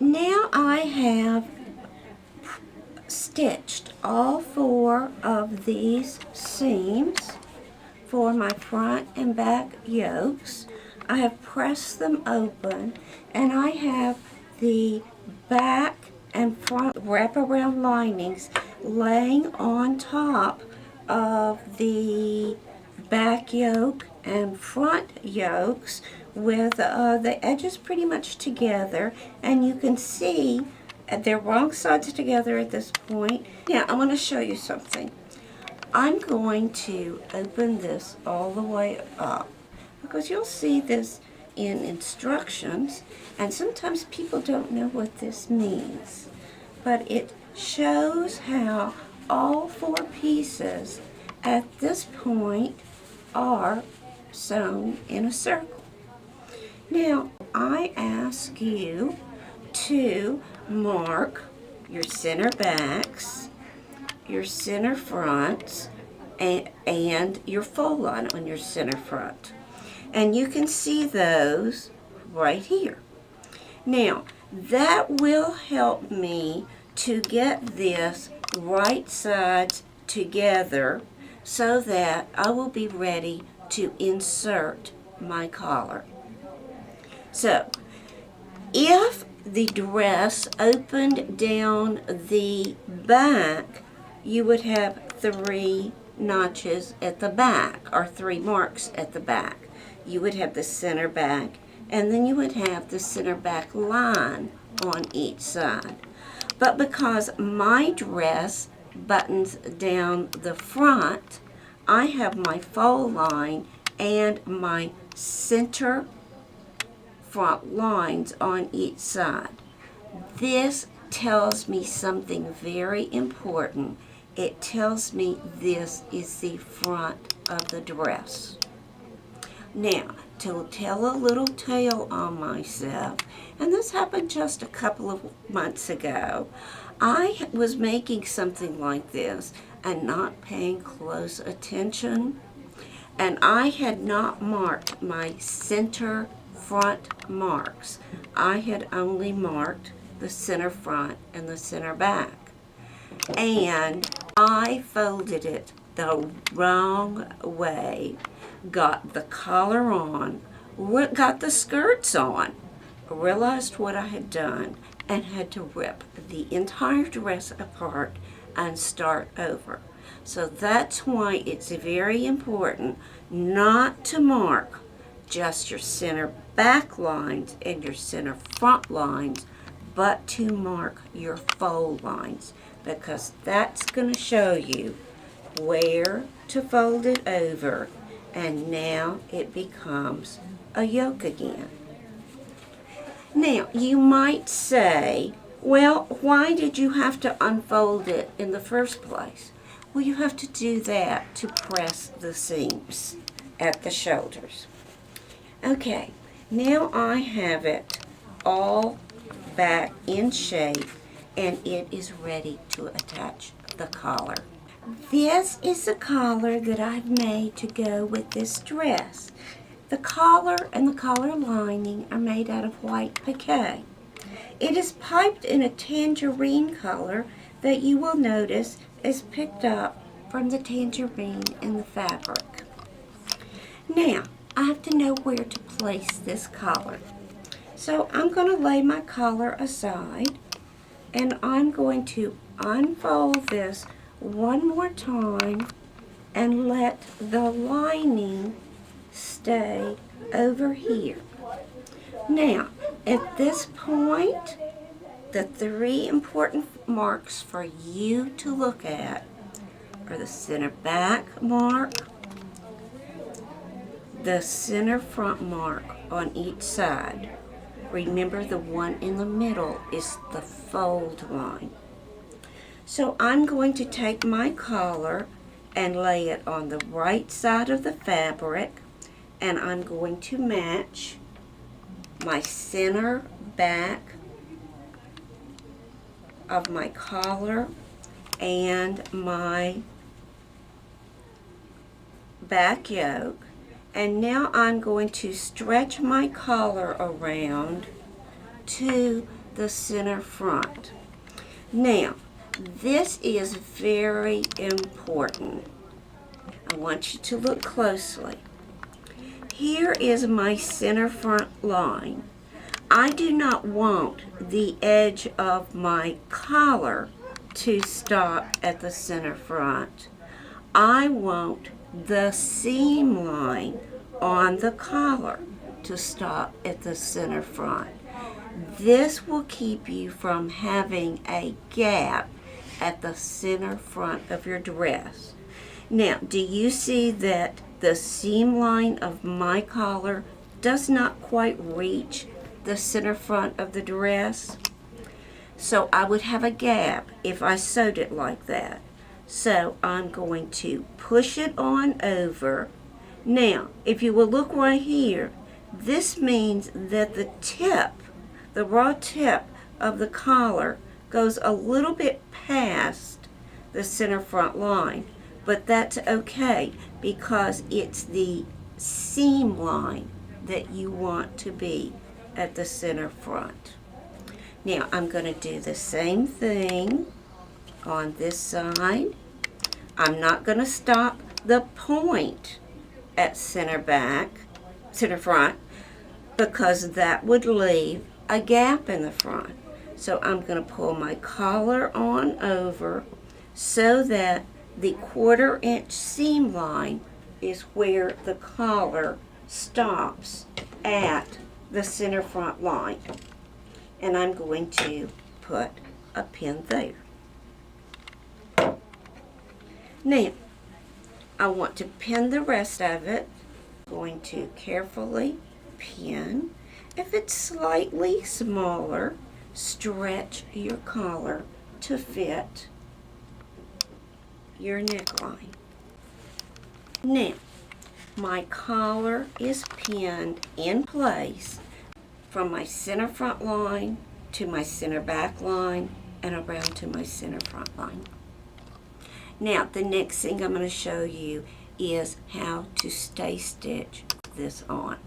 Now I have stitched all 4 of these seams for my front and back yokes. I have pressed them open, and I have the back and front wraparound linings laying on top of the back yoke and front yokes with the edges pretty much together, and you can see they're wrong sides together at this point. Now I want to show you something. I'm going to open this all the way up because you'll see this in instructions, and sometimes people don't know what this means, but it shows how all 4 pieces at this point are sewn in a circle. Now I ask you to mark your center backs, your center fronts, and your fold line on your center front. And you can see those right here. Now, that will help me to get this right sides together so that I will be ready to insert my collar. So, if the dress opened down the back, you would have 3 notches at the back, or 3 marks at the back. You would have the center back, and then you would have the center back line on each side. But because my dress buttons down the front, I have my fold line and my center front lines on each side. This tells me something very important. It tells me this is the front of the dress. Now, to tell a little tale on myself, and this happened just a couple of months ago, I was making something like this and not paying close attention, and I had not marked my center front marks. I had only marked the center front and the center back, and I folded it the wrong way, got the collar on, got the skirts on, realized what I had done, and had to rip the entire dress apart and start over. So that's why it's very important not to mark just your center back lines and your center front lines, but to mark your fold lines, because that's going to show you where to fold it over, and now it becomes a yoke again. Now, you might say, well, why did you have to unfold it in the first place? Well, you have to do that to press the seams at the shoulders. Okay, now I have it all back in shape, and it is ready to attach the collar. This is the collar that I've made to go with this dress. The collar and the collar lining are made out of white piqué. It is piped in a tangerine color that you will notice is picked up from the tangerine in the fabric. Now, I have to know where to place this collar. So I'm going to lay my collar aside, and I'm going to unfold this one more time and let the lining stay over here. Now, at this point, the 3 important marks for you to look at are the center back mark, the center front mark on each side. Remember, the one in the middle is the fold line. So I'm going to take my collar and lay it on the right side of the fabric, and I'm going to match my center back of my collar and my back yoke. And now I'm going to stretch my collar around to the center front. Now, this is very important. I want you to look closely. Here is my center front line. I do not want the edge of my collar to stop at the center front. I want the seam line on the collar to stop at the center front. This will keep you from having a gap at the center front of your dress. Now, do you see that the seam line of my collar does not quite reach the center front of the dress? So I would have a gap if I sewed it like that. So I'm going to push it on over. Now, if you will look right here, this means that the tip, the raw tip of the collar goes a little bit past the center front line, but that's okay because it's the seam line that you want to be at the center front. Now I'm going to do the same thing on this side. I'm not going to stop the point at center front, because that would leave a gap in the front. So I'm going to pull my collar on over so that the 1/4 inch seam line is where the collar stops at the center front line. And I'm going to put a pin there. Now, I want to pin the rest of it. I'm going to carefully pin. If it's slightly smaller, stretch your collar to fit your neckline. Now, my collar is pinned in place from my center front line to my center back line and around to my center front line. Now, the next thing I'm going to show you is how to stay stitch this on.